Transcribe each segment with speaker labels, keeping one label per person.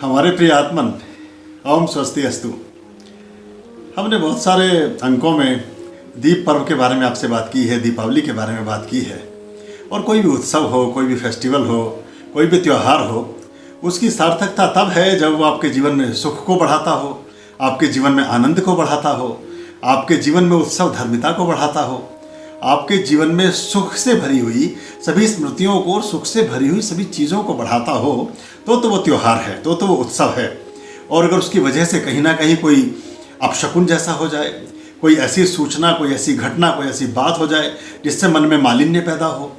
Speaker 1: हमारे प्रिय आत्मन, ओम स्वस्ति अस्तु। हमने बहुत सारे अंकों में दीप पर्व के बारे में आपसे बात की है, दीपावली के बारे में बात की है। और कोई भी उत्सव हो, कोई भी फेस्टिवल हो, कोई भी त्यौहार हो, उसकी सार्थकता तब है जब वो आपके जीवन में सुख को बढ़ाता हो, आपके जीवन में आनंद को बढ़ाता हो, आपके जीवन में उत्सव धर्मिता को बढ़ाता हो, आपके जीवन में सुख से भरी हुई सभी स्मृतियों को और सुख से भरी हुई सभी चीज़ों को बढ़ाता हो, तो वो त्यौहार है, तो वो उत्सव है। और अगर उसकी वजह से कहीं ना कहीं कोई अपशकुन जैसा हो जाए, कोई ऐसी सूचना, कोई ऐसी घटना, कोई ऐसी बात हो जाए जिससे मन में मालिन्य पैदा हो,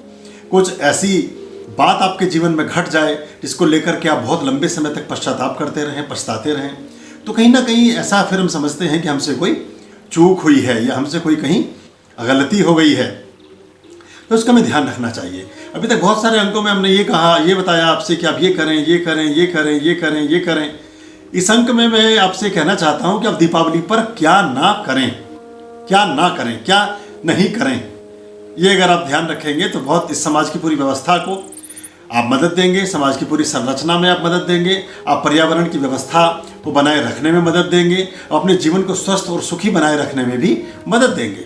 Speaker 1: कुछ ऐसी बात आपके जीवन में घट जाए जिसको लेकर के आप बहुत लंबे समय तक पश्चाताप करते रहें, पछताते रहें, तो कहीं ना कहीं ऐसा फिर हम समझते हैं कि हमसे कोई चूक हुई है या हमसे कोई कहीं गलती हो गई है। तो उसका हमें ध्यान रखना चाहिए। अभी तक बहुत सारे अंकों में हमने ये कहा, ये बताया आपसे कि आप ये करें, ये करें, ये करें, ये करें, ये करें। इस अंक में मैं आपसे कहना चाहता हूँ कि आप दीपावली पर क्या ना करें, क्या ना करें, क्या नहीं करें। ये अगर आप ध्यान रखेंगे तो बहुत इस समाज की पूरी व्यवस्था को आप मदद देंगे, समाज की पूरी संरचना में आप मदद देंगे, आप पर्यावरण की व्यवस्था को बनाए रखने में मदद देंगे, अपने जीवन को स्वस्थ और सुखी बनाए रखने में भी मदद देंगे।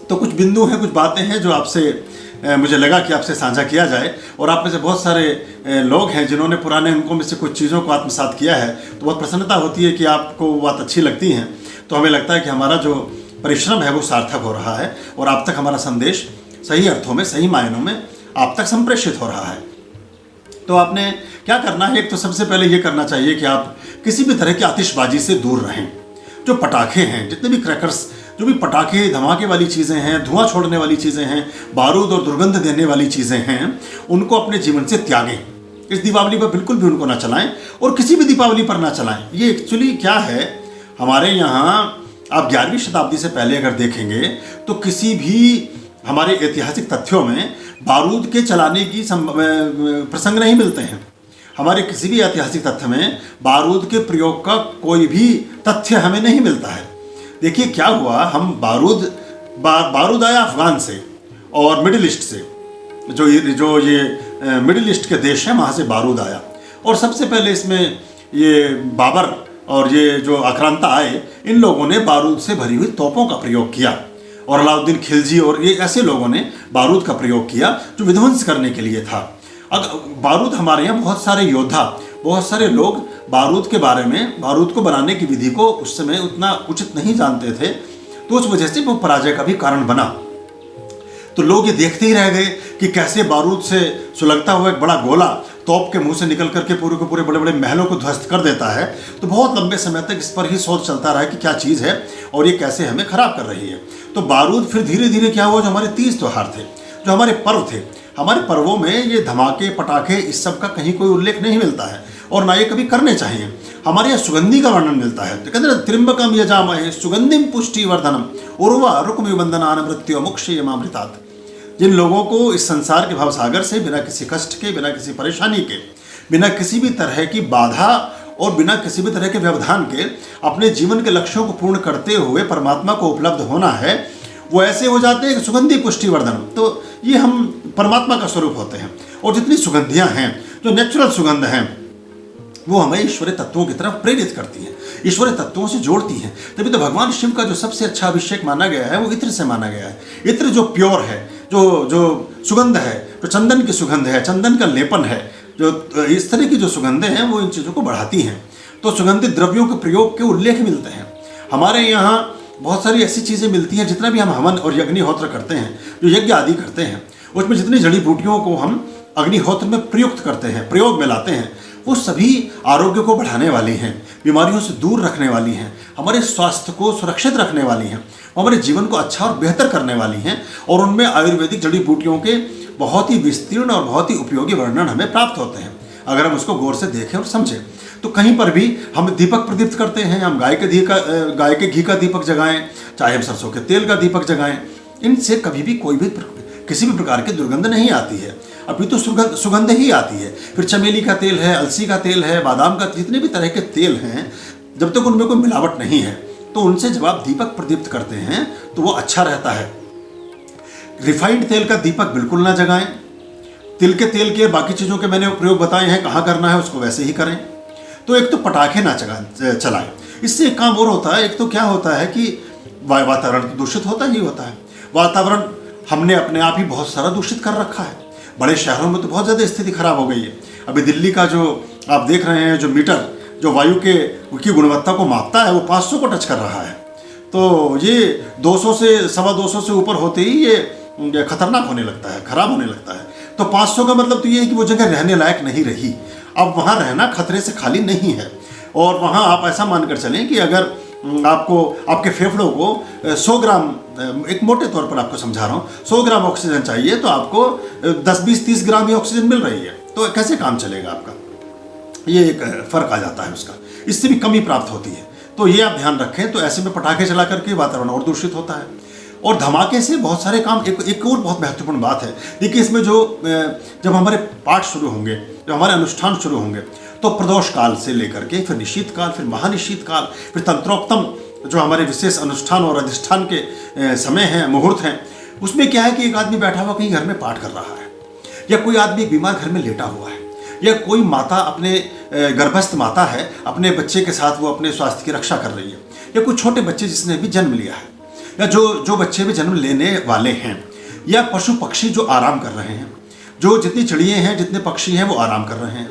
Speaker 1: तो कुछ बिंदु हैं, कुछ बातें हैं जो आपसे मुझे लगा कि आपसे साझा किया जाए। और आप में से बहुत सारे लोग हैं जिन्होंने पुराने अंकों में से कुछ चीज़ों को आत्मसात किया है, तो बहुत प्रसन्नता होती है कि आपको वो बात अच्छी लगती हैं। तो हमें लगता है कि हमारा जो परिश्रम है वो सार्थक हो रहा है और आप तक हमारा संदेश सही अर्थों में, सही मायनों में आप तक संप्रेषित हो रहा है। तो आपने क्या करना है, एक तो सबसे पहले ये करना चाहिए कि आप किसी भी तरह की आतिशबाजी से दूर रहें। जो पटाखे हैं, जितने भी क्रैकर्स, जो भी पटाखे, धमाके वाली चीज़ें हैं, धुआं छोड़ने वाली चीज़ें हैं, बारूद और दुर्गंध देने वाली चीज़ें हैं, उनको अपने जीवन से त्यागें। इस दीपावली पर बिल्कुल भी उनको ना चलाएं और किसी भी दीपावली पर ना चलाएं। ये एक्चुअली क्या है, हमारे यहाँ आप 11वीं शताब्दी से पहले अगर देखेंगे तो किसी भी हमारे ऐतिहासिक तथ्यों में बारूद के चलाने की प्रसंग नहीं मिलते हैं। हमारे किसी भी ऐतिहासिक तथ्य में बारूद के प्रयोग का कोई भी तथ्य हमें नहीं मिलता है। देखिए क्या हुआ, हम बारूद आया अफगान से और मिडिल ईस्ट से, जो ये मिडिल ईस्ट के देश हैं, वहाँ से बारूद आया। और सबसे पहले इसमें ये बाबर और ये जो आक्रांता आए, इन लोगों ने बारूद से भरी हुई तोपों का प्रयोग किया। और अलाउद्दीन खिलजी और ये ऐसे लोगों ने बारूद का प्रयोग किया जो विध्वंस करने के लिए था। बारूद हमारे यहाँ बहुत सारे योद्धा, बहुत सारे लोग बारूद के बारे में, बारूद को बनाने की विधि को उस समय उतना उचित नहीं जानते थे, तो उस वजह से वो पराजय का भी कारण बना। तो लोग ये देखते ही रह गए कि कैसे बारूद से सुलगता हुआ एक बड़ा गोला तोप के मुंह से निकल करके पूरे के पूरे बड़े बड़े महलों को ध्वस्त कर देता है। तो बहुत लंबे समय तक इस पर ही सोच चलता रहा कि क्या चीज़ है और ये कैसे हमें खराब कर रही है। तो बारूद फिर धीरे धीरे क्या हुआ, जो हमारे तीज त्यौहार थे, जो हमारे पर्व थे, हमारे पर्वों में ये धमाके, पटाखे, इस सब का कहीं कोई उल्लेख नहीं मिलता है और ना ये कभी करने चाहिए। हमारे यहाँ सुगंधि का वर्णन मिलता है। तो कहते हैं त्र्यंबकम यजामहे सुगंधिम पुष्टि वर्धनम उर्वा रुक्मिबंधनान मृत्यु मोक्षयमामृतात्। जिन लोगों को इस संसार के भवसागर से बिना किसी कष्ट के, बिना किसी परेशानी के, बिना किसी भी तरह की बाधा और बिना किसी भी तरह के व्यवधान के अपने जीवन के लक्ष्यों को पूर्ण करते हुए परमात्मा को उपलब्ध होना है, वो ऐसे हो जाते हैं कि सुगंधि पुष्टिवर्धन। तो ये हम परमात्मा का स्वरूप होते हैं। और जितनी सुगंधियाँ हैं, जो नेचुरल सुगंध हैं, वो हमें ईश्वरीय तत्वों की तरफ प्रेरित करती हैं, ईश्वरीय तत्वों से जोड़ती हैं। तभी तो भगवान शिव का जो सबसे अच्छा अभिषेक माना गया है वो इत्र से माना गया है। इत्र जो प्योर है, जो सुगंध है, जो चंदन की सुगंध है, चंदन का लेपन है, जो इस तरह की जो सुगंधें हैं वो इन चीज़ों को बढ़ाती हैं। तो सुगंधित द्रव्यों के प्रयोग के उल्लेख मिलते हैं। हमारे यहाँ बहुत सारी ऐसी चीज़ें मिलती हैं, जितना भी हम हवन और अग्निहोत्र करते हैं, जो यज्ञ आदि करते हैं, उसमें जितनी जड़ी बूटियों को हम अग्निहोत्र में प्रयुक्त करते हैं, प्रयोग में लाते हैं, वो सभी आरोग्य को बढ़ाने वाली हैं, बीमारियों से दूर रखने वाली हैं, हमारे स्वास्थ्य को सुरक्षित रखने वाली हैं, हमारे जीवन को अच्छा और बेहतर करने वाली हैं। और उनमें आयुर्वेदिक जड़ी बूटियों के बहुत ही विस्तीर्ण और बहुत ही उपयोगी वर्णन हमें प्राप्त होते हैं, अगर हम उसको गौर से देखें और समझें। तो कहीं पर भी हम दीपक प्रदीप्त करते हैं, हम गाय के घी का दीपक जगाएं, चाहे हम सरसों के तेल का दीपक जगाएं, इनसे कभी भी कोई भी किसी भी प्रकार की दुर्गंध नहीं आती है, अभी तो सुगंध ही आती है। फिर चमेली का तेल है, अलसी का तेल है, बादाम का, जितने भी तरह के तेल हैं, जब तक उनमें कोई मिलावट नहीं है, तो उनसे जब आप दीपक प्रदीप्त करते हैं तो वो अच्छा रहता है। रिफाइंड तेल का दीपक बिल्कुल ना जगाएं। तिल के तेल के बाकी चीज़ों के मैंने प्रयोग बताए हैं, कहाँ करना है उसको वैसे ही करें। तो एक तो पटाखे ना चलाएं। इससे एक काम और होता है, एक तो क्या होता है कि वातावरण तो दूषित होता ही होता है। वातावरण हमने अपने आप ही बहुत सारा दूषित कर रखा है। बड़े शहरों में तो बहुत ज़्यादा स्थिति खराब हो गई है। अभी दिल्ली का जो आप देख रहे हैं, जो मीटर जो वायु की गुणवत्ता को मापता है, वो 500 को टच कर रहा है। तो ये 200 से 225 से ऊपर होते ही ये खतरनाक होने लगता है, खराब होने लगता है। तो 500 का मतलब तो ये है कि वो जगह रहने लायक नहीं रही। अब वहाँ रहना खतरे से खाली नहीं है। और वहाँ आप ऐसा मानकर चलें कि अगर आपको आपके फेफड़ों को 100 ग्राम, एक मोटे तौर पर आपको समझा रहा हूँ, 100 ग्राम ऑक्सीजन चाहिए तो आपको 10, 20, 30 ग्राम ही ऑक्सीजन मिल रही है। तो कैसे काम चलेगा आपका? ये एक फ़र्क आ जाता है उसका, इससे भी कमी प्राप्त होती है। तो ये आप ध्यान रखें। तो ऐसे में पटाखे चला करके वातावरण और दूषित होता है। और धमाके से बहुत सारे काम, एक और बहुत महत्वपूर्ण बात है। देखिए, इसमें जब हमारे पाठ शुरू होंगे, जब हमारे अनुष्ठान शुरू होंगे, तो प्रदोष काल से लेकर के फिर निशीत काल, फिर महानिशीत काल, फिर तंत्रोक्तम जो हमारे विशेष अनुष्ठान और अधिष्ठान के समय हैं, मुहूर्त हैं, उसमें क्या है कि एक आदमी बैठा हुआ कहीं घर में पाठ कर रहा है, या कोई आदमी बीमार घर में लेटा हुआ है, या कोई माता अपने गर्भस्थ माता है, अपने बच्चे के साथ वो अपने स्वास्थ्य की रक्षा कर रही है, या कोई छोटे बच्चे जिसने भी जन्म लिया है, या जो बच्चे भी जन्म लेने वाले हैं, या पशु पक्षी जो आराम कर रहे हैं, जो जितनी चिड़िए हैं, जितने पक्षी हैं वो आराम कर रहे हैं,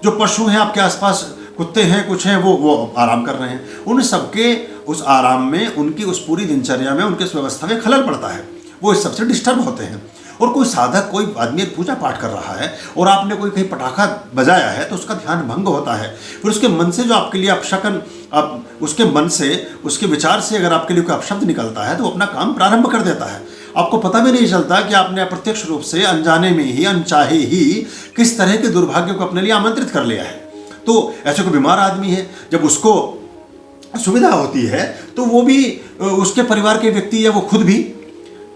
Speaker 1: जो पशु हैं आपके आसपास, कुत्ते हैं, कुछ हैं, वो आराम कर रहे हैं। उन सबके उस आराम में, उनकी उस पूरी दिनचर्या में, उनके उस व्यवस्था में खलल पड़ता है। वो इस सबसे डिस्टर्ब होते हैं। और कोई साधक, कोई आदमी पूजा पाठ कर रहा है और आपने कोई कहीं पटाखा बजाया है तो उसका ध्यान भंग होता है। फिर उसके मन से जो आपके लिए अपशकन, उसके मन से, उसके विचार से अगर आपके लिए कोई अपशब्द निकलता है तो वो अपना काम प्रारंभ कर देता है। आपको पता भी नहीं चलता कि आपने अप्रत्यक्ष रूप से, अनजाने में ही, अनचाहे ही किस तरह के दुर्भाग्य को अपने लिए आमंत्रित कर लिया है। तो ऐसे कोई बीमार आदमी है, जब उसको सुविधा होती है तो वो भी, उसके परिवार के व्यक्ति या वो खुद भी,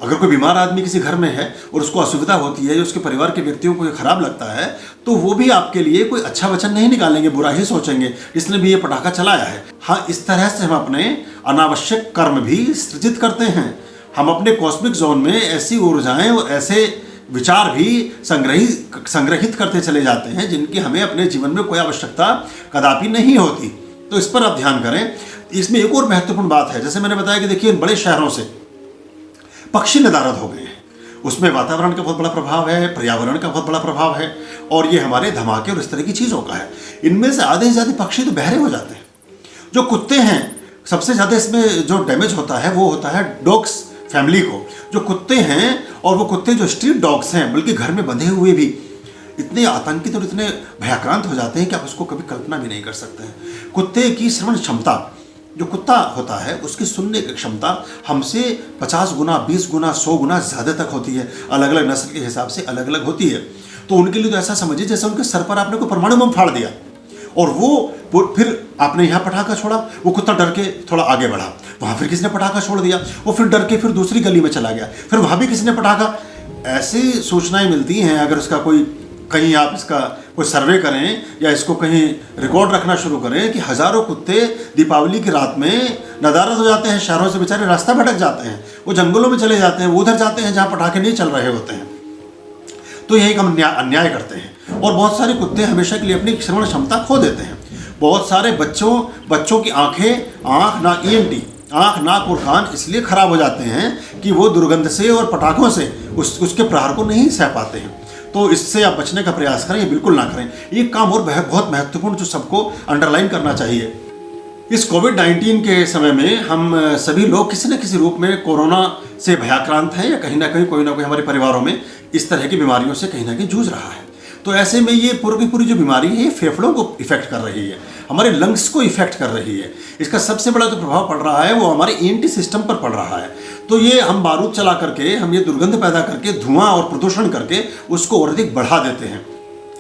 Speaker 1: अगर कोई बीमार आदमी किसी घर में है और उसको असुविधा होती है, उसके परिवार के व्यक्तियों को ये खराब लगता है, तो वो भी आपके लिए कोई अच्छा वचन नहीं निकालेंगे, बुरा ही सोचेंगे, इसने भी ये पटाखा चलाया है। हाँ, इस तरह से हम अपने अनावश्यक कर्म भी सृजित करते हैं। हम अपने कॉस्मिक जोन में ऐसी ऊर्जाएं और ऐसे विचार भी संग्रहित करते चले जाते हैं जिनकी हमें अपने जीवन में कोई आवश्यकता कदापि नहीं होती। तो इस पर आप ध्यान करें। इसमें एक और महत्वपूर्ण बात है, जैसे मैंने बताया कि देखिए, इन बड़े शहरों से पक्षी नदारद हो गए हैं। उसमें वातावरण का बहुत बड़ा प्रभाव है, पर्यावरण का बहुत बड़ा प्रभाव है, और ये हमारे धमाके और इस तरह की चीज़ों का है। इनमें से आधे से ज़्यादा पक्षी तो बहरे हो जाते हैं। जो कुत्ते हैं, सबसे ज़्यादा इसमें जो डैमेज होता है वो होता है डॉग्स फैमिली को। जो कुत्ते हैं, और वो कुत्ते जो स्ट्रीट डॉग्स हैं, बल्कि घर में बंधे हुए भी, इतने आतंकित और इतने भयाक्रांत हो जाते हैं कि आप उसको कभी कल्पना भी नहीं कर सकते हैं। कुत्ते की श्रवण क्षमता, जो कुत्ता होता है उसकी सुनने की क्षमता हमसे 50 गुना, 20 गुना, 100 गुना ज़्यादा तक होती है। अलग अलग नस्ल के हिसाब से अलग अलग होती है। तो उनके लिए तो ऐसा समझिए जैसे उनके सर पर आपने कोई परमाणु बम फाड़ दिया, और वो फिर आपने यहाँ पटाखा छोड़ा, वो कुत्ता डर के थोड़ा आगे बढ़ा, वहाँ फिर किसी ने पटाखा छोड़ दिया, वो फिर डर के फिर दूसरी गली में चला गया, फिर वहाँ भी किसी ने पटाखा। ऐसी सूचनाएं मिलती हैं। अगर उसका कोई, कहीं आप इसका कोई सर्वे करें या इसको कहीं रिकॉर्ड रखना शुरू करें कि हज़ारों कुत्ते दीपावली की रात में नदारद हो जाते हैं, शहरों से बेचारे रास्ता भटक जाते हैं, वो जंगलों में चले जाते हैं, वो उधर जाते हैं जहाँ पटाखे नहीं चल रहे होते हैं। तो यही हम अन्याय करते हैं। और बहुत सारे कुत्ते हमेशा के लिए अपनी श्रवण क्षमता खो देते हैं। बहुत सारे बच्चों की आँख, नाक, ENT, आँख, नाक और कान इसलिए खराब हो जाते हैं कि वो दुर्गंध से और पटाखों से उसके प्रहार को नहीं सह पाते हैं। तो इससे आप बचने का प्रयास करें, ये बिल्कुल ना करें। ये काम और बहुत महत्वपूर्ण जो सबको अंडरलाइन करना चाहिए। इस कोविड-19 के समय में हम सभी लोग किसी न किसी रूप में कोरोना से भयाक्रांत हैं, या कहीं ना कहीं कोई ना कोई हमारे परिवारों में इस तरह की बीमारियों से कहीं ना कहीं जूझ रहा है। तो ऐसे में ये पूरी की पूरी जो बीमारी है, ये फेफड़ों को इफेक्ट कर रही है, हमारे लंग्स को इफेक्ट कर रही है। इसका सबसे बड़ा जो प्रभाव पड़ रहा है वो हमारे ENT सिस्टम पर पड़ रहा है। तो ये हम बारूद चला करके, हम ये दुर्गंध पैदा करके, धुआं और प्रदूषण करके उसको और अधिक बढ़ा देते हैं।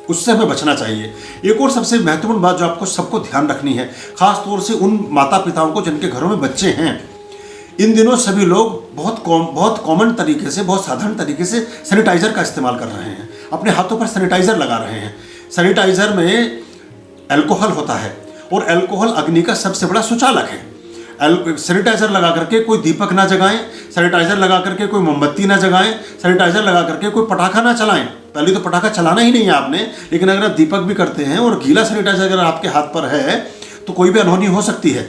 Speaker 1: उससे हमें बचना चाहिए। एक और सबसे महत्वपूर्ण बात जो आपको सबको ध्यान रखनी है, खास तौर से उन माता पिताओं को जिनके घरों में बच्चे हैं, इन दिनों सभी लोग बहुत कॉमन तरीके से, बहुत साधारण तरीके से सैनिटाइज़र का इस्तेमाल कर रहे हैं। अपने हाथों पर सैनिटाइज़र लगा रहे हैं। सैनिटाइज़र में अल्कोहल होता है, और अल्कोहल अग्नि का सबसे बड़ा सुचालक है। सैनिटाइजर लगा करके कोई दीपक ना जगाएं, सैनिटाइजर लगा करके कोई मोमबत्ती ना जगाएं, सैनिटाइजर लगा करके कोई पटाखा ना चलाएं। पहले तो पटाखा चलाना ही नहीं है आपने, लेकिन अगर आप दीपक भी करते हैं और गीला सैनिटाइजर अगर आपके हाथ पर है तो कोई भी अनहोनी हो सकती है।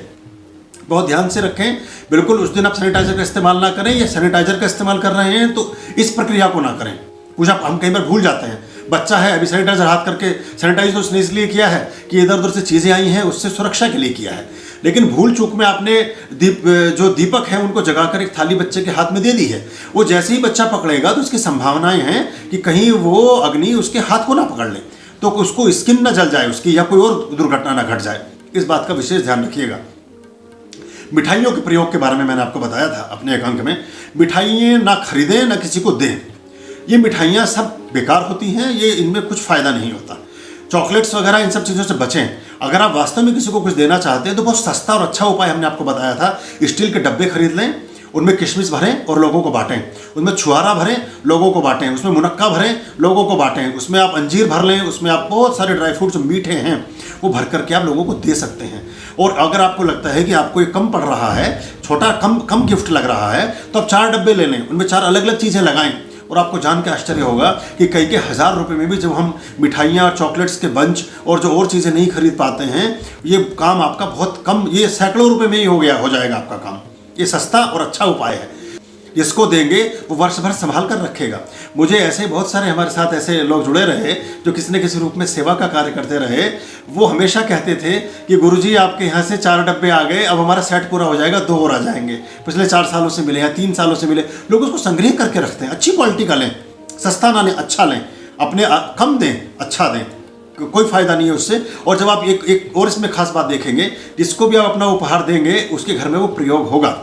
Speaker 1: बहुत ध्यान से रखें, बिल्कुल उस दिन आप सैनिटाइजर का इस्तेमाल ना करें, या सैनिटाइजर का इस्तेमाल कर रहे हैं तो इस प्रक्रिया को ना करें। कुछ हम कई बार भूल जाते हैं, बच्चा है अभी सैनिटाइजर हाथ करके, सैनिटाइज तो उसने इसलिए किया है कि इधर उधर से चीज़ें आई हैं, उससे सुरक्षा के लिए किया है, लेकिन भूल चूक में आपने जो दीपक है उनको जगाकर एक थाली बच्चे के हाथ में दे दी है। वो जैसे ही बच्चा पकड़ेगा तो उसकी संभावनाएं हैं कि कहीं वो अग्नि उसके हाथ को ना पकड़ ले, तो उसको स्किन ना जल जाए उसकी, या कोई और दुर्घटना ना घट जाए। इस बात का विशेष ध्यान रखिएगा। मिठाइयों के प्रयोग के बारे में मैंने आपको बताया था अपने एक अंक में। मिठाइयाँ ना खरीदें ना किसी को दें। ये मिठाइयाँ सब बेकार होती हैं, ये इनमें कुछ फ़ायदा नहीं होता। चॉकलेट्स वगैरह इन सब चीज़ों से बचें। अगर आप वास्तव में किसी को कुछ देना चाहते हैं तो बहुत सस्ता और अच्छा उपाय हमने आपको बताया था। स्टील के डब्बे खरीद लें, उनमें किशमिश भरें और लोगों को बांटें, उसमें छुहारा भरें, लोगों को बांटें, उसमें मुनक्का भरें, लोगों को बांटें, उसमें आप अंजीर भर लें, उसमें आप बहुत सारे ड्राई फ्रूट्स मीठे हैं वो भर करके आप लोगों को दे सकते हैं। और अगर आपको लगता है कि आपको ये कम पड़ रहा है, छोटा कम गिफ्ट लग रहा है, तो आप 4 डब्बे ले लें, उनमें 4 अलग अलग चीज़ें लगाएं। और आपको जान के आश्चर्य होगा कि कई के 1000 रुपये में भी जब हम मिठाइयाँ, चॉकलेट्स के बंच और जो और चीज़ें नहीं खरीद पाते हैं, ये काम आपका बहुत कम, ये सैकड़ों रुपये में ही हो जाएगा आपका काम। ये सस्ता और अच्छा उपाय है। जिसको देंगे वो वर्ष भर संभाल कर रखेगा। मुझे ऐसे बहुत सारे हमारे साथ ऐसे लोग जुड़े रहे जो किसी न किसी रूप में सेवा का कार्य करते रहे। वो हमेशा कहते थे कि गुरुजी आपके यहाँ से 4 डब्बे आ गए, अब हमारा सेट पूरा हो जाएगा, 2 और आ जाएंगे। पिछले 4 सालों से मिले हैं, 3 सालों से मिले। लोग उसको संग्रह करके रखते हैं। अच्छी क्वालिटी का लें, सस्ता ना लें, अच्छा लें, अपने कम दें, अच्छा दें, कोई फ़ायदा नहीं है उससे। और जब आप एक और इसमें खास बात देखेंगे, जिसको भी आप अपना उपहार देंगे उसके घर में वो प्रयोग होगा।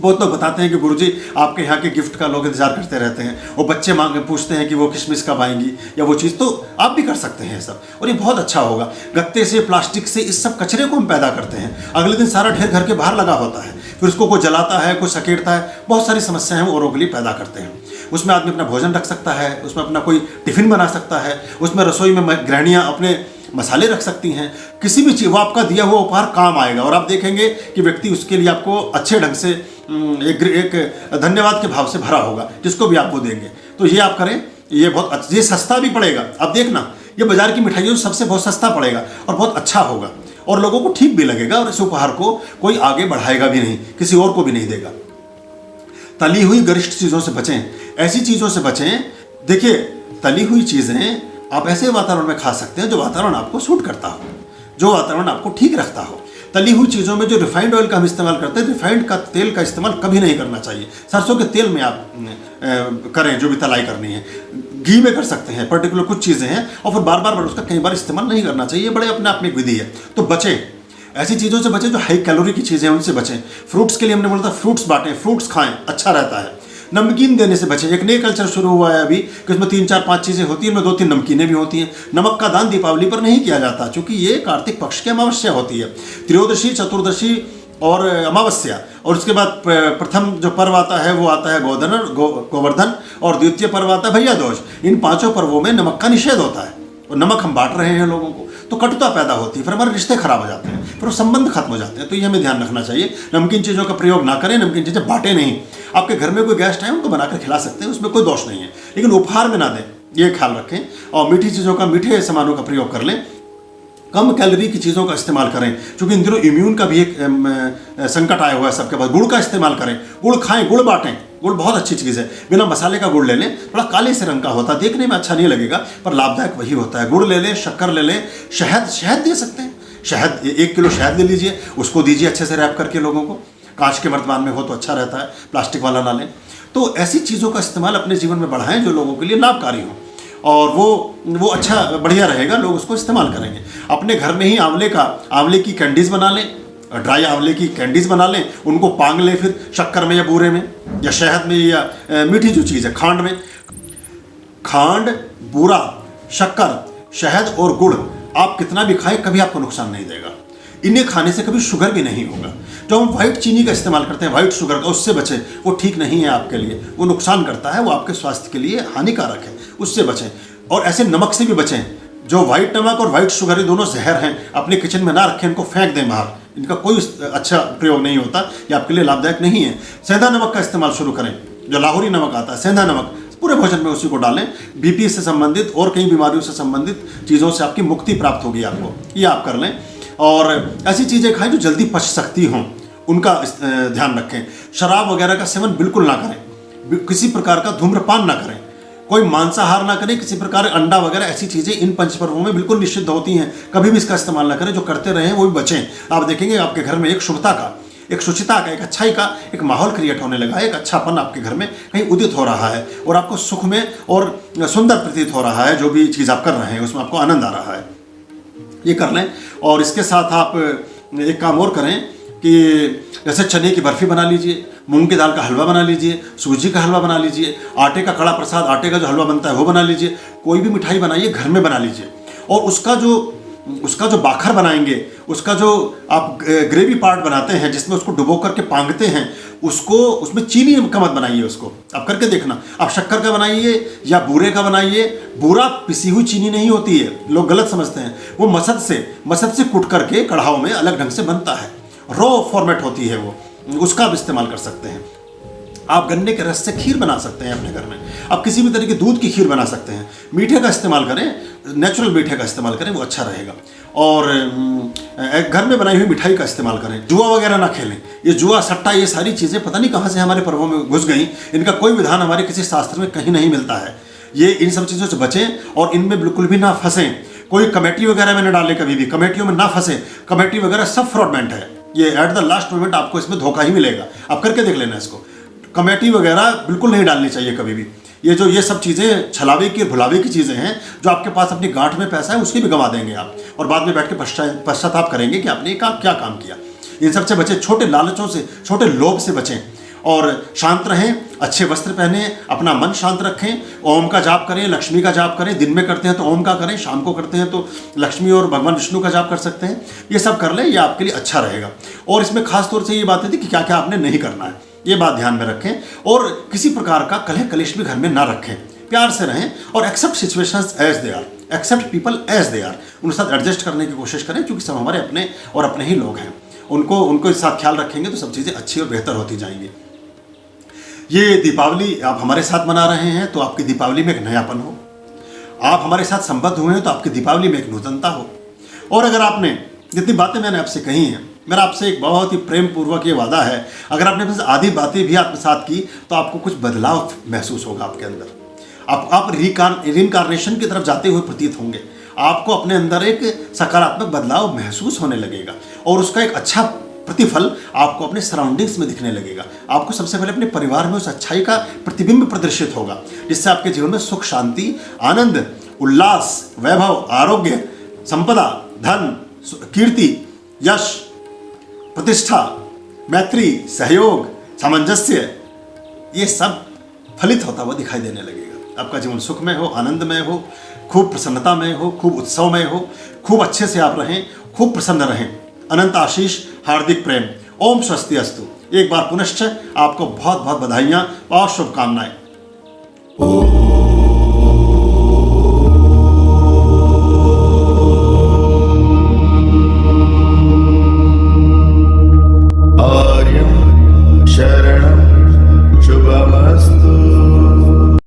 Speaker 1: बहुत लोग बताते हैं कि गुरुजी आपके यहाँ के गिफ्ट का लोग इंतजार करते रहते हैं, वो बच्चे पूछते हैं कि वो किशमिश कब आएंगी या वो चीज़, तो आप भी कर सकते हैं सब, और ये बहुत अच्छा होगा। गत्ते से, प्लास्टिक से, इस सब कचरे को हम पैदा करते हैं। अगले दिन सारा ढेर घर के बाहर लगा होता है, फिर उसको कोई जलाता है, कोई सकेटता है, बहुत सारी समस्याएं हम औरों के लिए पैदा करते हैं। उसमें आदमी अपना भोजन रख सकता है, उसमें अपना कोई टिफ़िन बना सकता है, उसमें रसोई में गृहिणियाँ अपने मसाले रख सकती हैं। किसी भी चीज़, वो आपका दिया हुआ उपहार काम आएगा, और आप देखेंगे कि व्यक्ति उसके लिए आपको अच्छे ढंग से एक धन्यवाद के भाव से भरा होगा, जिसको भी आप वो देंगे। तो ये आप करें, ये सस्ता भी पड़ेगा। आप देखना, ये बाजार की मिठाइयों से सबसे बहुत सस्ता पड़ेगा और बहुत अच्छा होगा, और लोगों को ठीक भी लगेगा, और इस उपहार को कोई आगे बढ़ाएगा भी नहीं, किसी और को भी नहीं देगा। तली हुई गरिष्ठ चीज़ों से बचें, ऐसी चीज़ों से बचें। देखिए, तली हुई चीज़ें आप ऐसे वातावरण में खा सकते हैं जो वातावरण आपको सूट करता हो, जो वातावरण आपको ठीक रखता हो। तली हुई चीज़ों में जो रिफाइंड ऑयल का हम इस्तेमाल करते हैं, रिफाइंड का तेल का इस्तेमाल कभी नहीं करना चाहिए। सरसों के तेल में आप करें जो भी तलाई करनी है। घी में कर सकते हैं, पर्टिकुलर कुछ चीज़ें हैं, और फिर बार बार उसका कई बार इस्तेमाल नहीं करना चाहिए। बड़े अपने आप में एक विधि है। तो बचें, ऐसी चीज़ों से बचें जो हाई कैलोरी की चीज़ें हैं, उनसे बचें। फ्रूट्स के लिए हमने बोला था फ्रूट्स बांटें, फ्रूट्स खाएं, अच्छा रहता है। नमकीन देने से बचें। एक नए कल्चर शुरू हुआ है अभी कि उसमें 3, 4, 5 चीज़ें होती हैं, उनमें 2-3 नमकीनें भी होती हैं। नमक का दान दीपावली पर नहीं किया जाता, क्योंकि ये कार्तिक पक्ष की अमावस्या होती है। त्रयोदशी, चतुर्दशी और अमावस्या, और उसके बाद प्रथम जो पर्व आता है वो आता है गोवर्धन, और द्वितीय पर्व आता है भैया दूज। इन 5 पर्वों में नमक का निषेध होता है, और नमक हम बांट रहे हैं लोगों को, तो कटुता पैदा होती है, फिर हमारे रिश्ते खराब हो जाते हैं, फिर वो संबंध खत्म हो जाते हैं। तो ये हमें ध्यान रखना चाहिए। नमकीन चीज़ों का प्रयोग ना करें, नमकीन चीज़ें बांटें नहीं। आपके घर में कोई गेस्ट है, उनको बनाकर खिला सकते हैं, उसमें कोई दोष नहीं है, लेकिन उपहार में ना दें, ये ख्याल रखें। और मीठी चीज़ों का, मीठे सामानों का प्रयोग कर लें। कम कैलोरी की चीज़ों का इस्तेमाल करें, क्योंकि इन दिनों इम्यून का भी एक संकट आया हुआ है सबके पास। गुड़ का इस्तेमाल करें, गुड़ खाएं, गुड़ बांटें। गुड़ बहुत अच्छी चीज़ है। बिना मसाले का गुड़ ले लें, थोड़ा काले से रंग का होता है, देखने में अच्छा नहीं लगेगा, पर लाभदायक वही होता है। गुड़ ले लें, शक्कर ले लें, शहद दे सकते हैं। शहद 1 किलो शहद ले लीजिए, उसको दीजिए अच्छे से रैप करके लोगों को। कांच के मर्तबान में हो तो अच्छा रहता है, प्लास्टिक वाला ना लें। तो ऐसी चीज़ों का इस्तेमाल अपने जीवन में बढ़ाएं जो लोगों के लिए लाभकारी हो, और वो अच्छा बढ़िया रहेगा, लोग उसको इस्तेमाल करेंगे। अपने घर में ही आंवले की कैंडीज़ बना लें, ड्राई आंवले की कैंडीज़ बना लें, उनको पांग लें, फिर शक्कर में या बूरे में या शहद में या मीठी जो चीज़ है खांड में। खांड, बूरा, शक्कर, शहद और गुड़ आप कितना भी खाएं कभी आपको नुकसान नहीं देगा। इन्हें खाने से कभी शुगर भी नहीं होगा। जो हम वाइट चीनी का इस्तेमाल करते हैं, वाइट शुगर का, उससे बचें। वो ठीक नहीं है आपके लिए, वो नुकसान करता है, वो आपके स्वास्थ्य के लिए हानिकारक है, उससे बचें। और ऐसे नमक से भी बचें। जो वाइट नमक और वाइट शुगर, ये दोनों जहर हैं, अपने किचन में ना रखें, इनको फेंक दें बाहर। इनका कोई अच्छा प्रयोग नहीं होता, ये आपके लिए लाभदायक नहीं है। सेंधा नमक का इस्तेमाल शुरू करें, जो लाहौरी नमक आता है, सेंधा नमक पूरे भोजन में उसी को डालें। बीपी से संबंधित और कई बीमारियों से संबंधित चीज़ों से आपकी मुक्ति प्राप्त होगी आपको, ये आप कर लें। और ऐसी चीज़ें खाएं जो जल्दी पच सकती हों, उनका ध्यान रखें। शराब वगैरह का सेवन बिल्कुल ना करें, किसी प्रकार का धूम्रपान ना करें, कोई मांसाहार ना करें, किसी प्रकार अंडा वगैरह ऐसी चीज़ें इन पंचपर्वों में बिल्कुल निषिद्ध होती हैं, कभी भी इसका इस्तेमाल ना करें। जो करते रहें वो भी बचें। आप देखेंगे आपके घर में एक शुभता का, एक शुचिता का, एक अच्छाई का एक माहौल क्रिएट होने लगा है, एक अच्छापन आपके घर में कहीं उदित हो रहा है और आपको सुख में और सुंदर प्रतीत हो रहा है। जो भी चीज़ आप कर रहे हैं उसमें आपको आनंद आ रहा है, ये कर लें। और इसके साथ आप एक काम और करें कि जैसे चने की बर्फ़ी बना लीजिए, मूंग की दाल का हलवा बना लीजिए, सूजी का हलवा बना लीजिए, आटे का कड़ा प्रसाद, आटे का जो हलवा बनता है वो बना लीजिए। कोई भी मिठाई बनाइए घर में बना लीजिए और उसका जो बाखर बनाएंगे, उसका जो आप ग्रेवी पार्ट बनाते हैं जिसमें उसको डुबो करके पांगते हैं, उसको उसमें चीनी का मत बनाइए। उसको आप करके देखना, आप शक्कर का बनाइए या बूरे का बनाइए। बूरा पिसी हुई चीनी नहीं होती है, लोग गलत समझते हैं। वो मसद से कुट करके कढ़ाओं में अलग ढंग से बनता है, रॉ फॉर्मेट होती है वो, उसका आप इस्तेमाल कर सकते हैं। आप गन्ने के रस से खीर बना सकते हैं अपने घर में, आप किसी भी तरह के दूध की खीर बना सकते हैं। मीठे का इस्तेमाल करें, नेचुरल मीठे का इस्तेमाल करें, वो अच्छा रहेगा। और घर में बनाई हुई मिठाई का इस्तेमाल करें। जुआ वगैरह ना खेलें, ये जुआ सट्टा ये सारी चीज़ें पता नहीं कहाँ से हमारे पर्वों में घुस गई, इनका कोई विधान हमारे किसी शास्त्र में कहीं नहीं मिलता है। ये इन सब चीज़ों से बचें और इनमें बिल्कुल भी ना फंसें। कोई कमेटी वगैरह में न डालें, कभी भी कमेटियों में ना फंसें। कमेटी वगैरह सब फ्रॉडमेंट है, ये एट द लास्ट मोमेंट आपको इसमें धोखा ही मिलेगा। आप करके देख लेना इसको। कमेटी वगैरह बिल्कुल नहीं डालनी चाहिए कभी भी। ये सब चीज़ें छलावे की भुलावे की चीज़ें हैं, जो आपके पास अपनी गांठ में पैसा है उसकी भी गंवा देंगे आप, और बाद में बैठ के पश्चाताप करेंगे कि आपने क्या काम किया। इन सबसे बचें, छोटे लालचों से, छोटे लोभ से बचें और शांत रहें। अच्छे वस्त्र पहने, अपना मन शांत रखें, ओम का जाप करें, लक्ष्मी का जाप करें। दिन में करते हैं तो ओम का करें, शाम को करते हैं तो लक्ष्मी और भगवान विष्णु का जाप कर सकते हैं। ये सब कर लें, ये आपके लिए अच्छा रहेगा। और इसमें खास तौर से ये बात है कि क्या क्या आपने नहीं करना है, ये बात ध्यान में रखें। और किसी प्रकार का कलह कलेश भी घर में ना रखें, प्यार से रहें और accept situations as they are, accept people as they are. उनके साथ एडजस्ट करने की कोशिश करें, क्योंकि सब हमारे अपने और अपने ही लोग हैं। उनको इस साथ ख्याल रखेंगे तो सब चीज़ें अच्छी और बेहतर होती जाएंगी। ये दीपावली आप हमारे साथ मना रहे हैं तो आपकी दीपावली में एक नयापन हो, आप हमारे साथ संबद्ध हुए हैं तो आपकी दीपावली में एक नूतनता हो। और अगर आपने जितनी बातें मैंने आपसे कही हैं, मेरा आपसे एक बहुत ही प्रेम पूर्वक ये वादा है, अगर आपने बस आधी बातें भी आत्मसात की तो आपको कुछ बदलाव महसूस होगा आपके अंदर। आप रीइंकार्नेशन की तरफ जाते हुए प्रतीत होंगे। आपको अपने अंदर एक सकारात्मक बदलाव महसूस होने लगेगा और उसका एक अच्छा प्रतिफल आपको अपने सराउंडिंग्स में दिखने लगेगा। आपको सबसे पहले अपने परिवार में उस अच्छाई का प्रतिबिंब प्रदर्शित होगा, जिससे आपके जीवन में सुख, शांति, आनंद, उल्लास, वैभव, आरोग्य, संपदा, धन, कीर्ति, यश, प्रतिष्ठा, मैत्री, सहयोग, सामंजस्य, ये सब फलित होता हुआ दिखाई देने लगेगा। आपका जीवन सुखमय हो, आनंदमय हो, खूब प्रसन्नता में हो, खूब उत्सवमय हो, खूब अच्छे से आप रहें, खूब प्रसन्न रहें। अनंत आशीष, हार्दिक प्रेम। ओम स्वस्ति अस्तु। एक बार पुनश्च आपको बहुत बहुत बधाइयाँ और शुभकामनाएं।